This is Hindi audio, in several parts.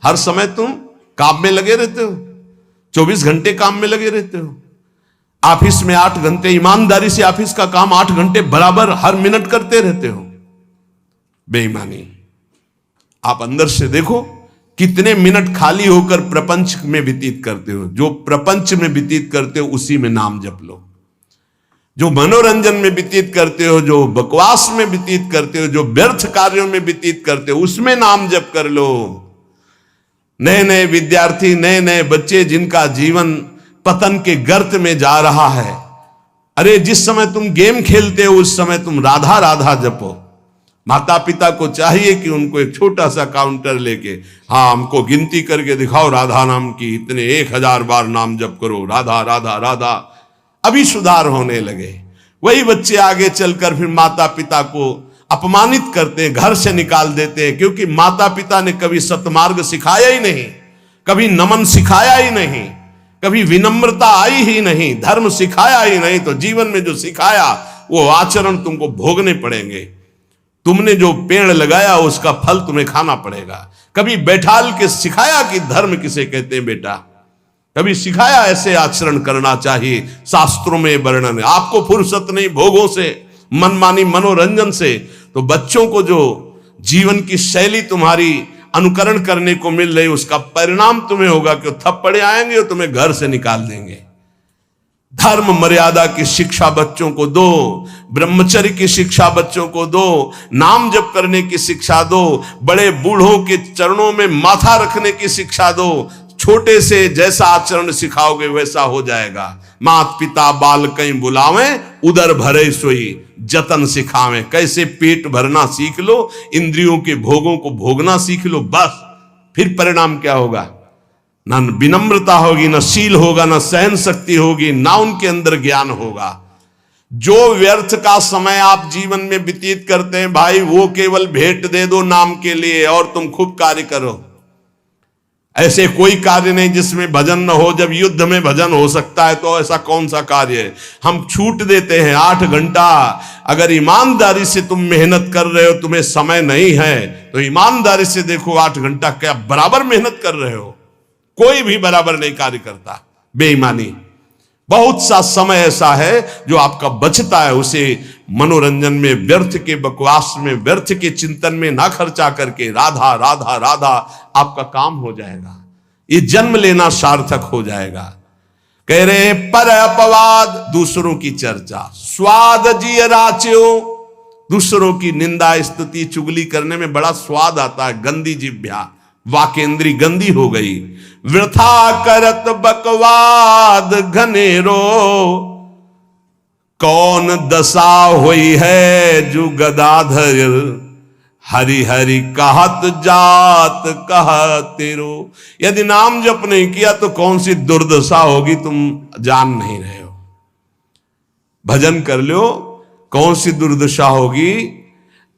हर समय तुम काम में लगे रहते हो, 24 घंटे काम में लगे रहते हो। ऑफिस में 8 घंटे ईमानदारी से ऑफिस का काम 8 घंटे बराबर हर मिनट करते रहते हो। बेईमानी। आप अंदर से देखो कितने मिनट खाली होकर प्रपंच में व्यतीत करते हो। जो प्रपंच में व्यतीत करते हो उसी में नाम जप लो। जो मनोरंजन में व्यतीत करते हो, जो बकवास में व्यतीत करते हो, जो व्यर्थ कार्यों में व्यतीत करते हो, उसमें नाम जप कर लो। नए नए विद्यार्थी, नए नए बच्चे जिनका जीवन पतन के गर्त में जा रहा है, अरे जिस समय तुम गेम खेलते हो उस समय तुम राधा राधा जपो। माता पिता को चाहिए कि उनको एक छोटा सा काउंटर लेके, हाँ हमको गिनती करके दिखाओ राधा नाम की, इतने 1000 बार नाम जप करो, राधा राधा राधा। अभी सुधार होने लगे। वही बच्चे आगे चलकर फिर माता पिता को अपमानित करते हैं, घर से निकाल देते हैं, क्योंकि माता पिता ने कभी सतमार्ग सिखाया ही नहीं, कभी नमन सिखाया ही नहीं, कभी विनम्रता आई ही नहीं, धर्म सिखाया ही नहीं। तो जीवन में जो सिखाया वो आचरण तुमको भोगने पड़ेंगे। तुमने जो पेड़ लगाया उसका फल तुम्हें खाना पड़ेगा। कभी बैठाल के सिखाया कि धर्म किसे कहते हैं बेटा, कभी सिखाया ऐसे आचरण करना चाहिए, शास्त्रों में वर्णन है। आपको फुर्सत नहीं भोगों से, मनमानी मनोरंजन से, तो बच्चों को जो जीवन की शैली तुम्हारी अनुकरण करने को मिल रही उसका परिणाम तुम्हें होगा कि थप्पड़े आएंगे और तुम्हें घर से निकाल देंगे। धर्म मर्यादा की शिक्षा बच्चों को दो, ब्रह्मचर्य की शिक्षा बच्चों को दो, नाम जप करने की शिक्षा दो, बड़े बूढ़ों के चरणों में माथा रखने की शिक्षा दो। छोटे से जैसा आचरण सिखाओगे वैसा हो जाएगा। मात पिता बाल कहीं बुलावे, उदर भरे सोई जतन सिखावे। कैसे पेट भरना सीख लो, इंद्रियों के भोगों को भोगना सीख लो, बस फिर परिणाम क्या होगा? ना विनम्रता होगी, ना शील होगा, ना सहन शक्ति होगी, ना उनके अंदर ज्ञान होगा। जो व्यर्थ का समय आप जीवन में व्यतीत करते हैं भाई, वो केवल भेंट दे दो नाम के लिए और तुम खूब कार्य करो। ऐसे कोई कार्य नहीं जिसमें भजन न हो। जब युद्ध में भजन हो सकता है तो ऐसा कौन सा कार्य है? हम छूट देते हैं 8 घंटा। अगर ईमानदारी से तुम मेहनत कर रहे हो, तुम्हें समय नहीं है तो ईमानदारी से देखो 8 घंटा क्या बराबर मेहनत कर रहे हो? कोई भी बराबर नहीं कार्य करता। बेईमानी। बहुत सा समय ऐसा है जो आपका बचता है, उसे मनोरंजन में, व्यर्थ के बकवास में, व्यर्थ के चिंतन में ना खर्चा करके राधा राधा राधा आपका काम हो जाएगा। ये जन्म लेना सार्थक हो जाएगा। कह रहे हैं पर अपवाद दूसरों की चर्चा, स्वाद जिय राच्यो। दूसरों की निंदा स्तुति चुगली करने में बड़ा स्वाद आता है। गंदी जिह्वा, वाकेंद्री गंदी हो गई। वृथा करत बकवाद घनेरो, कौन दशा हुई है जो गदाधर। हरि हरि कहत जात कहतेरो। यदि नाम जप नहीं किया तो कौन सी दुर्दशा होगी तुम जान नहीं रहे हो। भजन कर लो, कौन सी दुर्दशा होगी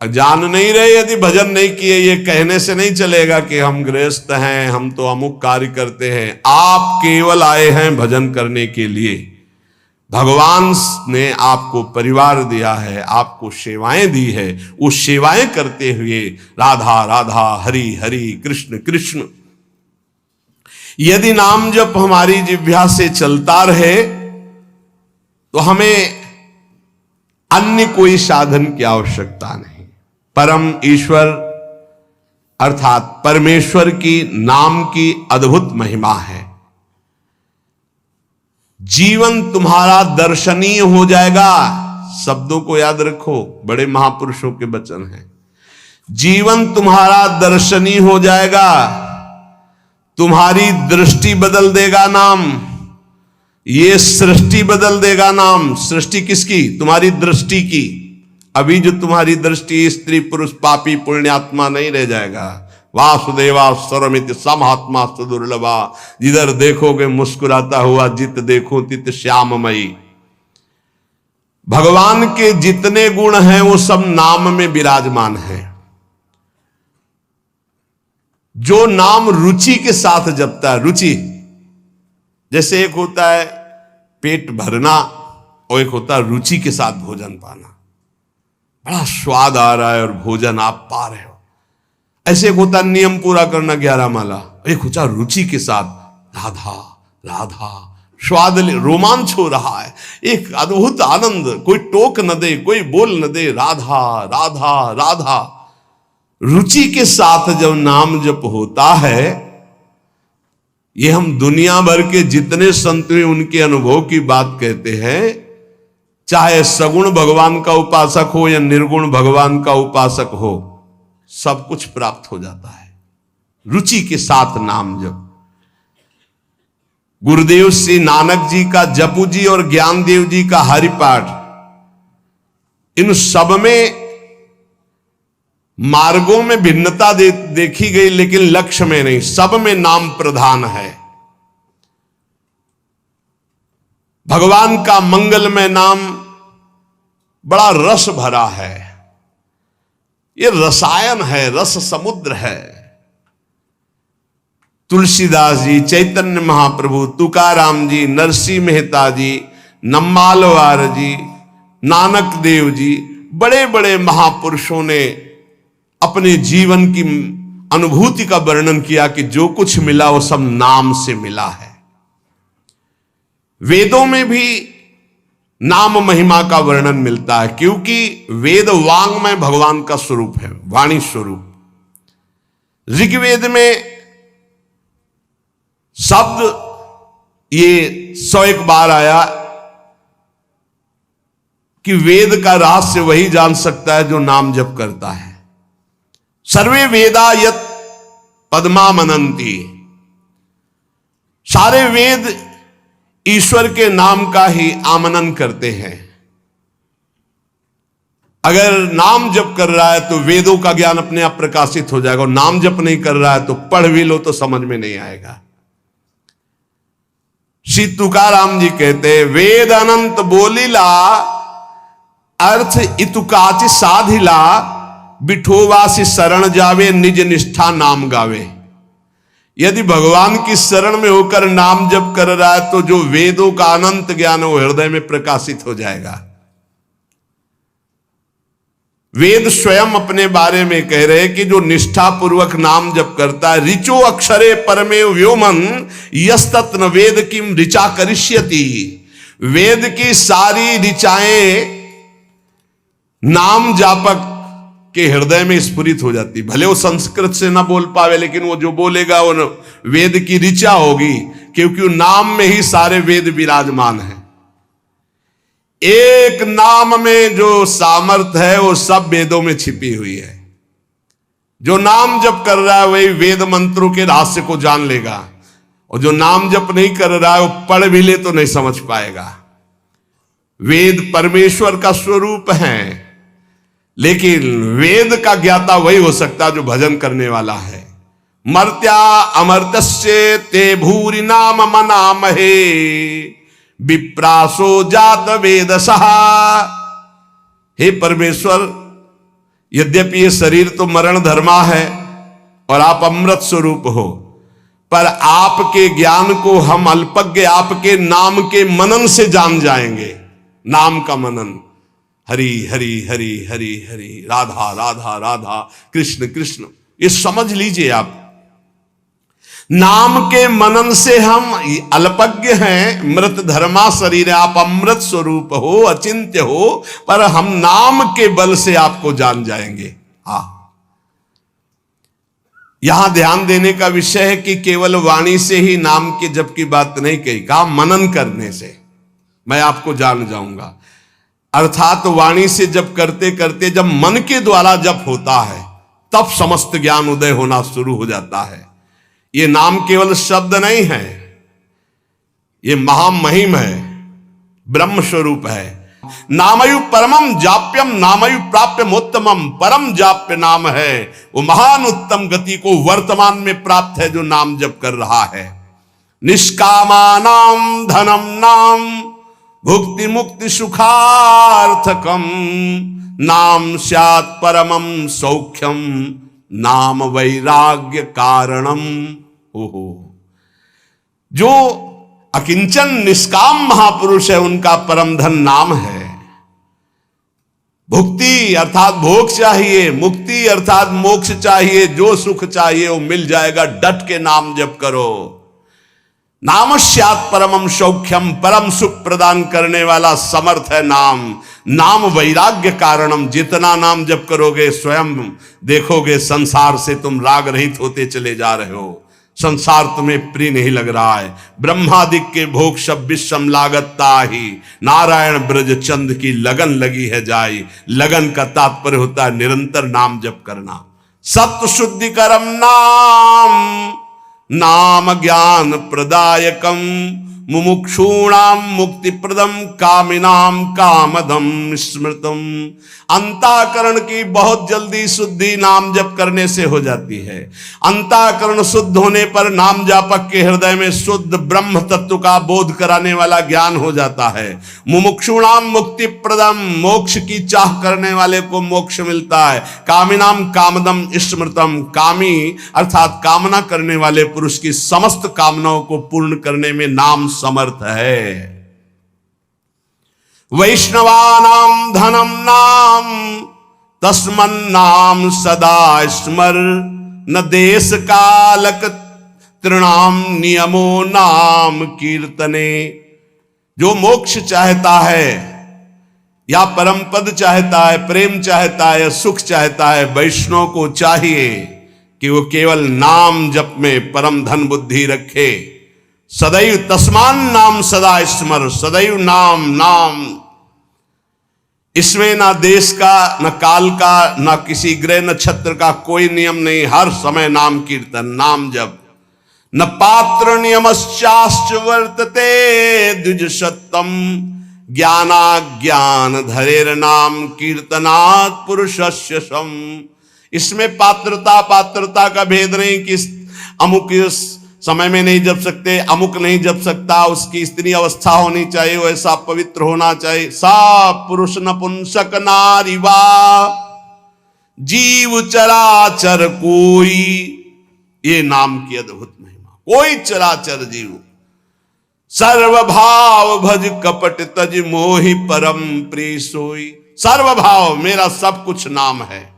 जान नहीं रहे। यदि भजन नहीं किए, ये कहने से नहीं चलेगा कि हम गृहस्थ हैं, हम तो अमुक कार्य करते हैं। आप केवल आए हैं भजन करने के लिए। भगवान ने आपको परिवार दिया है, आपको सेवाएं दी है। वो सेवाएं करते हुए राधा राधा, हरि हरि, कृष्ण कृष्ण। यदि नाम जप हमारी जिह्वा से चलता रहे तो हमें अन्य कोई साधन की आवश्यकता नहीं। परम ईश्वर अर्थात परमेश्वर की नाम की अद्भुत महिमा है। जीवन तुम्हारा दर्शनीय हो जाएगा। शब्दों को याद रखो, बड़े महापुरुषों के वचन हैं। जीवन तुम्हारा दर्शनीय हो जाएगा। तुम्हारी दृष्टि बदल देगा नाम। ये सृष्टि बदल देगा नाम। सृष्टि किसकी? तुम्हारी दृष्टि की। अभी जो तुम्हारी दृष्टि स्त्री पुरुष पापी पुण्यात्मा नहीं रह जाएगा। वासुदेवा स्वरमित समात्मा सुदुर्लभा। जिधर देखोगे मुस्कुराता हुआ, जित देखो तित श्याममयी। भगवान के जितने गुण हैं वो सब नाम में विराजमान हैं। जो नाम रुचि के साथ जपता है, रुचि जैसे एक होता है पेट भरना और एक होता है रुचि के साथ भोजन पाना। बड़ा स्वाद आ रहा है और भोजन आप पा रहे हो। ऐसे एक होता नियम पूरा करना 11 माला, एक होता रुचि के साथ राधा राधा, स्वाद रोमांच हो रहा है, एक अद्भुत आनंद, कोई टोक न दे, कोई बोल न दे, राधा राधा राधा। रुचि के साथ जब नाम जप होता है, ये हम दुनिया भर के जितने संत हैं उनके अनुभव की बात कहते हैं, चाहे सगुण भगवान का उपासक हो या निर्गुण भगवान का उपासक हो, सब कुछ प्राप्त हो जाता है रुचि के साथ नाम जप। गुरुदेव श्री नानक जी का जपू जी और ज्ञानदेव जी का हरिपाठ, इन सब में मार्गों में भिन्नता देखी गई, लेकिन लक्ष्य में नहीं, सब में नाम प्रधान है। भगवान का मंगलमय नाम बड़ा रस भरा है, ये रसायन है, रस समुद्र है। तुलसीदास जी, चैतन्य महाप्रभु, तुकाराम जी, नरसिंह मेहता जी, नम्मालवार जी, नानक देव जी, बड़े बड़े महापुरुषों ने अपने जीवन की अनुभूति का वर्णन किया कि जो कुछ मिला वो सब नाम से मिला है। वेदों में भी नाम महिमा का वर्णन मिलता है, क्योंकि वेद वांग्मय भगवान का स्वरूप है, वाणी स्वरूप। ऋग्वेद में शब्द ये 101 बार आया कि वेद का रहस्य वही जान सकता है जो नाम जप करता है। सर्वे वेदा यत पद्मा मनंती, सारे वेद ईश्वर के नाम का ही आमनन करते हैं। अगर नाम जप कर रहा है तो वेदों का ज्ञान अपने आप प्रकाशित हो जाएगा, और नाम जप नहीं कर रहा है तो पढ़ भी लो तो समझ में नहीं आएगा। श्री तुकाराम जी कहते हैं, वेद अनंत बोलीला अर्थ इतुकाच साधिला, बिठोवासी शरण जावे निज निष्ठा नाम गावे। यदि भगवान की शरण में होकर नाम जप कर रहा है तो जो वेदों का अनंत ज्ञान है वो हृदय में प्रकाशित हो जाएगा। वेद स्वयं अपने बारे में कह रहे हैं कि जो निष्ठा पूर्वक नाम जप करता है, ऋचो अक्षरे परमे व्योमन यस्तत्न वेद किम ऋचा करिष्यति। वेद की सारी ऋचाएं नाम जापक के हृदय में स्फुरित हो जाती। भले वो संस्कृत से ना बोल पावे, लेकिन वो जो बोलेगा वो वेद की ऋचा होगी, क्योंकि नाम में ही सारे वेद विराजमान हैं। एक नाम में जो सामर्थ है वो सब वेदों में छिपी हुई है। जो नाम जप कर रहा है वही वेद मंत्रों के रहस्य को जान लेगा, और जो नाम जप नहीं कर रहा है वो पढ़ भी ले तो नहीं समझ पाएगा। वेद परमेश्वर का स्वरूप है, लेकिन वेद का ज्ञाता वही हो सकता जो भजन करने वाला है। मर्त्या अमर्त्य ते भूरि नाम मनामहे, विप्रासो जात वेदसहा। हे परमेश्वर, यद्यपि ये शरीर तो मरण धर्मा है और आप अमृत स्वरूप हो, पर आपके ज्ञान को हम अल्पज्ञ आपके नाम के मनन से जान जाएंगे। नाम का मनन, हरि हरि हरि हरि हरि, राधा राधा राधा, कृष्ण कृष्ण, ये समझ लीजिए आप। नाम के मनन से हम अल्पज्ञ हैं, मृत धर्मा शरीर, आप अमृत स्वरूप हो, अचिंत्य हो, पर हम नाम के बल से आपको जान जाएंगे। यहां ध्यान देने का विषय है कि केवल वाणी से ही नाम के जप की बात नहीं कही, कहा मनन करने से मैं आपको जान जाऊंगा। अर्थात वाणी से जप करते करते जब मन के द्वारा जप होता है तब समस्त ज्ञान उदय होना शुरू हो जाता है। ये नाम केवल शब्द नहीं है, ये महामहिम है, ब्रह्म स्वरूप है। नामयु परमम जाप्यम नामयु प्राप्यमोत्तमम, परम जाप्य नाम है, वो महान उत्तम गति को वर्तमान में प्राप्त है जो नाम जप कर रहा है। निष्कामानाम धनम नाम भुक्ति मुक्ति सुखार्थकम, नाम स्यात् परमम सौख्यम, नाम वैराग्य कारणम। ओहो, जो अकिंचन निष्काम महापुरुष है उनका परम धन नाम है। भुक्ति अर्थात भोग चाहिए, मुक्ति अर्थात मोक्ष चाहिए, जो सुख चाहिए वो मिल जाएगा। डट के नाम जप करो। नामस्यात् परमम सौख्यम, परम सुख प्रदान करने वाला समर्थ है नाम। नाम वैराग्य कारणम, जितना नाम जप करोगे स्वयं देखोगे संसार से तुम राग रहित होते चले जा रहे हो। संसार तुम्हें प्रिय नहीं लग रहा है। ब्रह्मादिक के भोग सब विषम लागता ही, नारायण ब्रज चंद की लगन लगी है जाई। लगन का तात्पर्य होता है निरंतर नाम जप करना। सत्य शुद्धिकरम नाम, नाम ज्ञान प्रदायकम, मुमुक्षूणाम मुक्ति प्रदम, कामिनाम कामदम स्मृतम। अंताकरण की बहुत जल्दी शुद्धि नाम जप करने से हो जाती है। अंताकरण शुद्ध होने पर नाम जापक के हृदय में शुद्ध ब्रह्म तत्व का बोध कराने वाला ज्ञान हो जाता है। मुमुक्षूणाम मुक्ति प्रदम, मोक्ष की चाह करने वाले को मोक्ष मिलता है। कामिनाम कामदम स्मृतम, कामी अर्थात कामना करने वाले पुरुष की समस्त कामनाओं को पूर्ण करने में नाम समर्थ है। वैष्णवानाम धनम नाम, तस्मन्नाम सदा स्मर। न देश कालक तृणाम नियमो नाम कीर्तने। जो मोक्ष चाहता है या परम पद चाहता है, प्रेम चाहता है या सुख चाहता है, वैष्णव को चाहिए कि वो केवल नाम जप में परम धन बुद्धि रखे। सदैव तस्मान नाम सदा स्मर, सदैव नाम नाम। इसमें ना देश का, न काल का, न किसी ग्रह नक्षत्र का कोई नियम नहीं। हर समय नाम कीर्तन, नाम जप। न पात्र नियमश्चाश्च वर्तते द्विज सत्तम, ज्ञानाज्ञान धरेर नाम कीर्तनात् पुरुषस्य सम। इसमें पात्रता का भेद नहीं कि अमुक समय में नहीं जप सकते, अमुक नहीं जप सकता, उसकी स्त्री अवस्था होनी चाहिए, वैसा पवित्र होना चाहिए। सा पुरुष नपुंसक नारी वा, जीव चराचर कोई। ये नाम की अद्भुत महिमा। कोई चराचर जीव, सर्वभाव भज कपट तज मोहि परम प्रिय सोई। सर्वभाव, मेरा सब कुछ नाम है,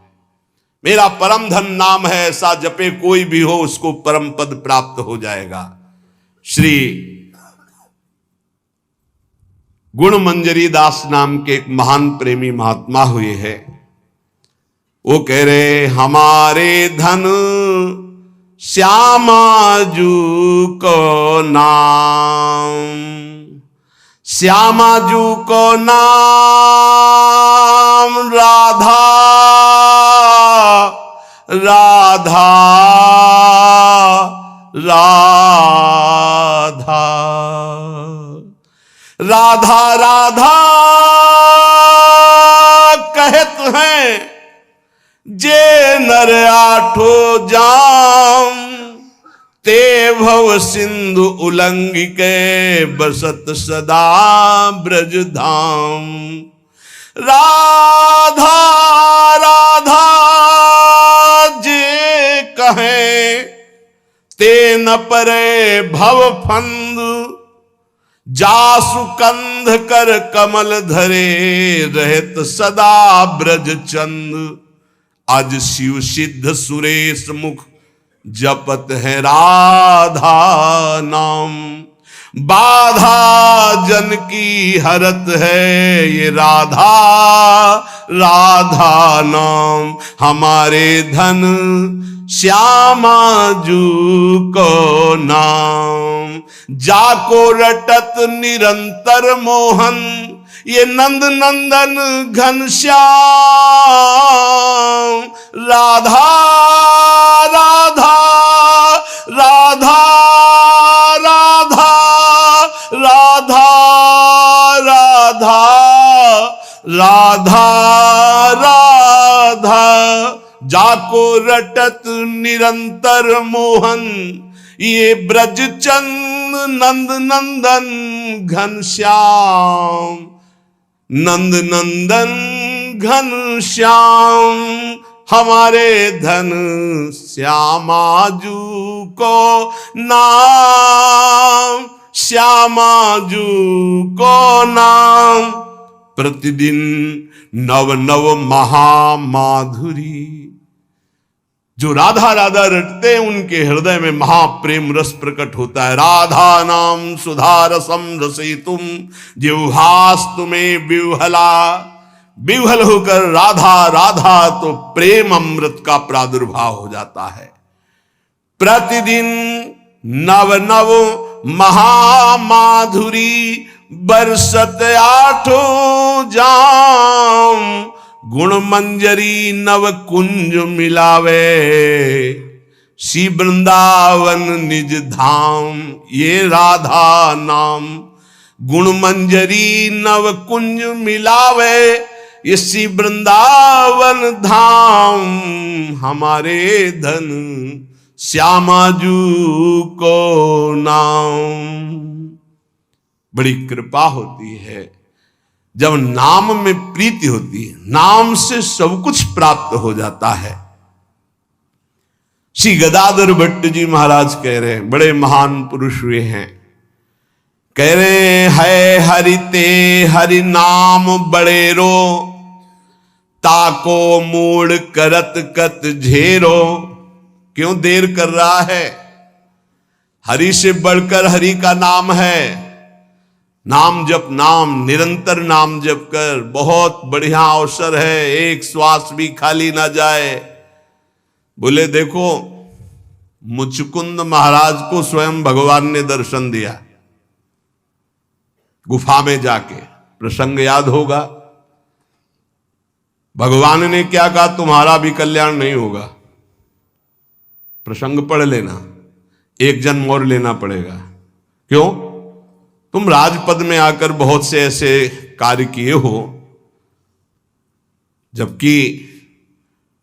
मेरा परम धन नाम है। ऐसा जपे कोई भी हो उसको परम पद प्राप्त हो जाएगा। श्री गुण मंजरी दास नाम के एक महान प्रेमी महात्मा हुए हैं। वो कह रहे, हमारे धन श्यामाजू को नाम, श्यामाजू को नाम, राधा राधा राधा राधा राधा कहत हैं जे नर आठो जाम, ते भव सिंधु उलंघ के बसत सदा ब्रज धाम। राधा राधा जे कहे, ते न परे भव फंद, जासु कंध कर कमल धरे, रहत सदा ब्रज चंद। आज शिव सिद्ध सुरेश मुख, जपत है राधा नाम। बाधा जन की हरत है ये राधा राधा नाम। हमारे धन श्यामाजू को नाम, जाको रटत निरंतर मोहन, ये नंद नंदन घनश्याम। राधा राधा राधा राधा राधा राधा राधा राधा, जाको रटत निरंतर मोहन, ये ब्रज चंद नंद नंदन घनश्याम। नंद नंदन घनश्याम, हमारे धन श्यामाजू को नाम, श्यामाजू को नाम। प्रतिदिन नव नव महामाधुरी। जो राधा राधा रटते हैं उनके हृदय में महाप्रेम रस प्रकट होता है। राधा नाम सुधा रसम रसयितुम जिह्वास्तु में विह्वला। विह्वल होकर राधा राधा तो प्रेम अमृत का प्रादुर्भाव हो जाता है। प्रतिदिन नव नव महामाधुरी बरसत आठों जाम। गुण मंजरी नव कुंज मिलावे श्री वृंदावन निज धाम। ये राधा नाम गुण मंजरी नव कुंज मिलावे ये श्री वृंदावन धाम। हमारे धन श्यामाजू को नाम। बड़ी कृपा होती है जब नाम में प्रीति होती है। नाम से सब कुछ प्राप्त हो जाता है। श्री गदाधर भट्ट जी महाराज कह रहे हैं, बड़े महान पुरुष हुए हैं, कह रहे है हरि ते हरि नाम बड़ेरो ताको मूड करत कत झेरो। क्यों देर कर रहा है? हरि से बढ़कर हरि का नाम है। नाम जप, नाम निरंतर नाम जप कर, बहुत बढ़िया अवसर है, एक श्वास भी खाली ना जाए। बोले देखो मुचकुंद महाराज को स्वयं भगवान ने दर्शन दिया गुफा में जाके, प्रसंग याद होगा। भगवान ने क्या कहा? तुम्हारा भी कल्याण नहीं होगा। प्रसंग पढ़ लेना, एक जन्म और लेना पड़ेगा। क्यों? तुम राजपद में आकर बहुत से ऐसे कार्य किए हो, जबकि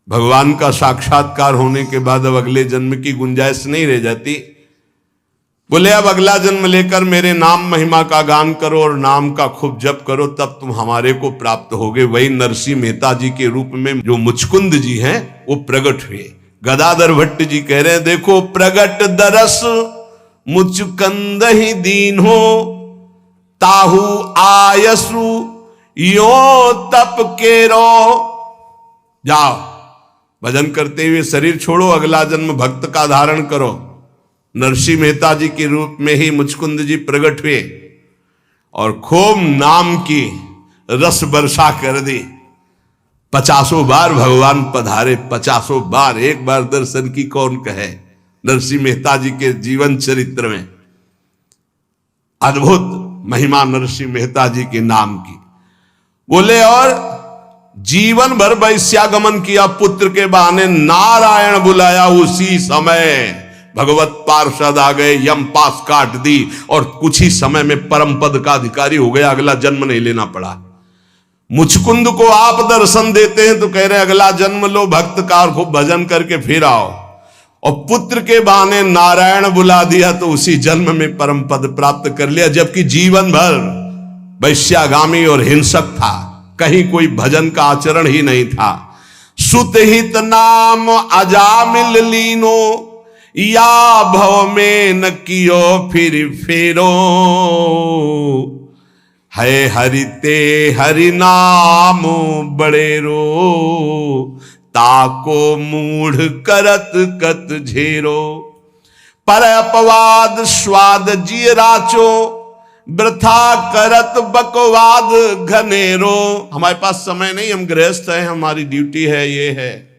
भगवान का साक्षात्कार होने के बाद अब अगले जन्म की गुंजाइश नहीं रह जाती। बोले अब अगला जन्म लेकर मेरे नाम महिमा का गान करो और नाम का खूब जप करो, तब तुम हमारे को प्राप्त होगे। वही नरसिंह मेहता जी के रूप में जो मुचकुंद जी हैं वो प्रकट हुए। गदाधर भट्ट जी कह रहे हैं, देखो प्रगट दरस मुचकंद ही दीन हो ताहू आयसु यो तप केरो। जाओ भजन करते हुए शरीर छोड़ो, अगला जन्म भक्त का धारण करो। नरसिंह मेहता जी के रूप में ही मुचकुंद जी प्रकट हुए और खूब नाम की रस वर्षा कर दी। 50 बार भगवान पधारे, 50 बार। एक बार दर्शन की कौन कहे? नरसिंह मेहता जी के जीवन चरित्र में अद्भुत महिमा नरसिंह मेहता जी के नाम की। बोले और जीवन भर वैश्यागमन किया, पुत्र के बहाने नारायण बुलाया, उसी समय भगवत पार्षद आ गए, यम पास काट दी और कुछ ही समय में परम पद का अधिकारी हो गया। अगला जन्म नहीं लेना पड़ा। मुचकुंद को आप दर्शन देते हैं तो कह रहे अगला जन्म लो, भक्त का खूब भजन करके फिर आओ। और पुत्र के बहाने नारायण बुला दिया तो उसी जन्म में परम पद प्राप्त कर लिया, जबकि जीवन भर वैश्यागामी और हिंसक था, कहीं कोई भजन का आचरण ही नहीं था। सुतहित नाम अजामिल लीनो या भव में न कियो फिर फेरो। है हरि ते हरि नाम बड़ेरो ताको मूढ़ करत कत झेरो। पर अपवाद स्वाद जिय राचो वृथा करत बकवाद घनेरो। हमारे पास समय नहीं, हम गृहस्थ हैं, हमारी ड्यूटी है, ये है।